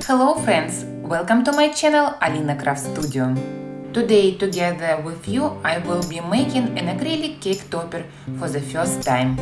Hello friends, welcome to my channel Alina Craft Studio. Today together with you I will be making an acrylic cake topper for the first time.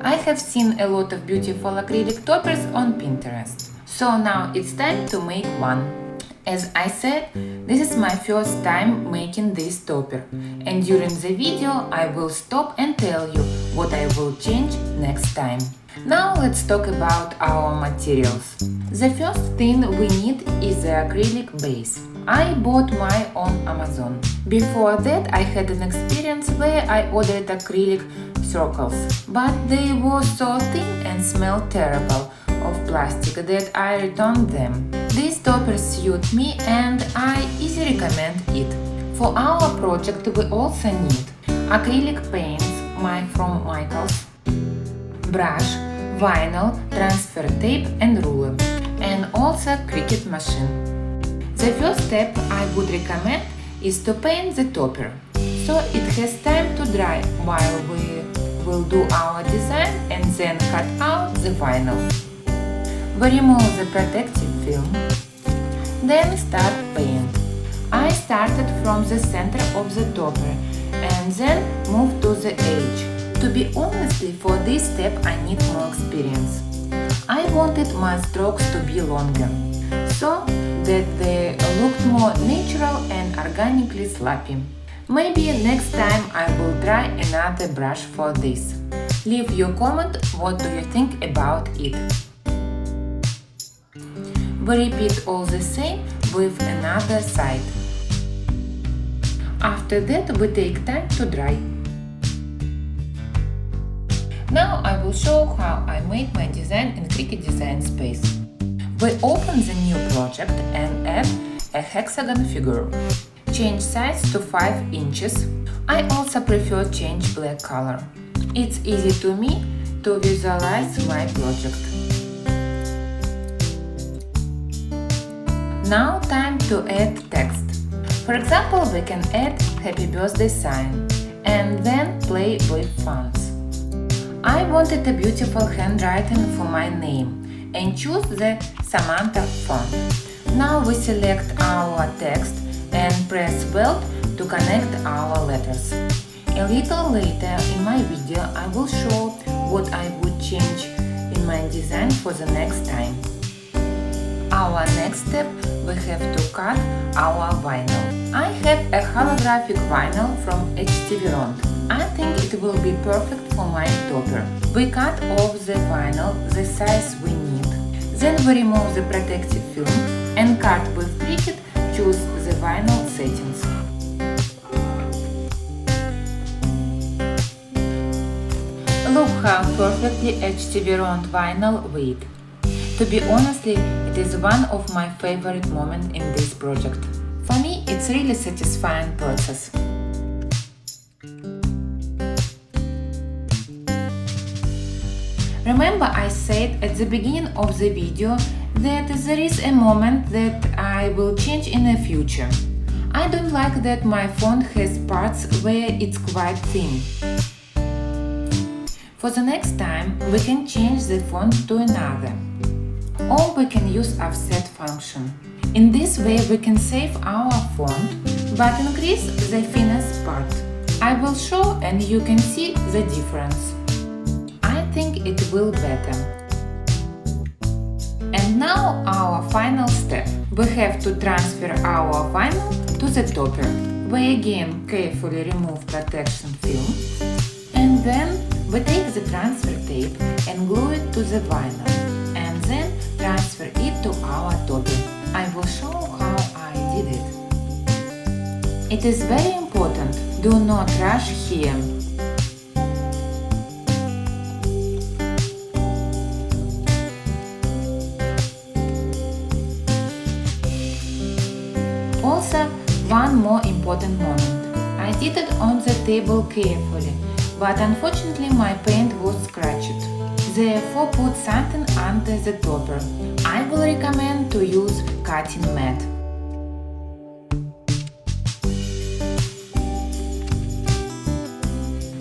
I have seen a lot of beautiful acrylic toppers on Pinterest, so now it's time to make one. As I said, this is my first time making this topper, and during the video I will stop and tell you what I will change next time. Now let's talk about our materials. The first thing we need is the acrylic base. I bought mine on Amazon. Before that I had an experience where I ordered acrylic circles, but they were so thin and smelled terrible of plastic that I returned them. These toppers suit me and I easily recommend it. For our project we also need acrylic paints from Michaels, brush, vinyl, transfer tape and ruler, and also Cricut machine. The first step I would recommend is to paint the topper, so it has time to dry while we will do our design and then cut out the vinyl. We remove the protective film, then start paint. I started from the center of the topper and then moved to the edge. To be honest, for this step I need more experience. I wanted my strokes to be longer, so that they looked more natural and organically sloppy. Maybe next time I will try another brush for this. Leave your comment what do you think about it. We repeat all the same with another side. After that we take time to dry. Now I will show how I made my design in Cricut design space. We open the new project and add a hexagon figure. Change size to 5 inches. I also prefer change black color. It's easy to me to visualize my project. Now time to add text. For example, we can add happy birthday sign and then play with fonts. I wanted a beautiful handwriting for my name and choose the Samantha font. Now we select our text and press Weld to connect our letters. A little later in my video I will show what I would change in my design for the next time. Our next step, we have to cut our vinyl. I have a holographic vinyl from HTV. I think it will be perfect for my topper. We cut off the vinyl the size we need. Then we remove the protective film and cut with Cricut, choose the vinyl settings. Look how perfectly HTV vinyl weight. To be honest, it is one of my favorite moments in this project. For me, it's really satisfying process. Remember I said at the beginning of the video that there is a moment that I will change in the future. I don't like that my font has parts where it's quite thin. For the next time, we can change the font to another. Or we can use offset function. In this way we can save our font, but increase the thinness part. I will show and you can see the difference. I think it will better. And now our final step. We have to transfer our vinyl to the topper. We again carefully remove protection film and then we take the transfer tape and glue it to the vinyl. Then transfer it to our topper. I will show how I did it. It is very important, do not rush here. Also, one more important moment. I did it on the table carefully, but unfortunately my paint was scratched. Therefore put something under the topper. I will recommend to use cutting mat.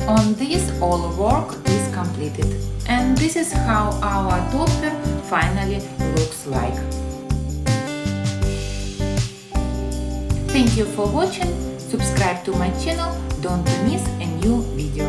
On this all work is completed. And this is how our topper finally looks like. Thank you for watching. Subscribe to my channel, don't miss a new video.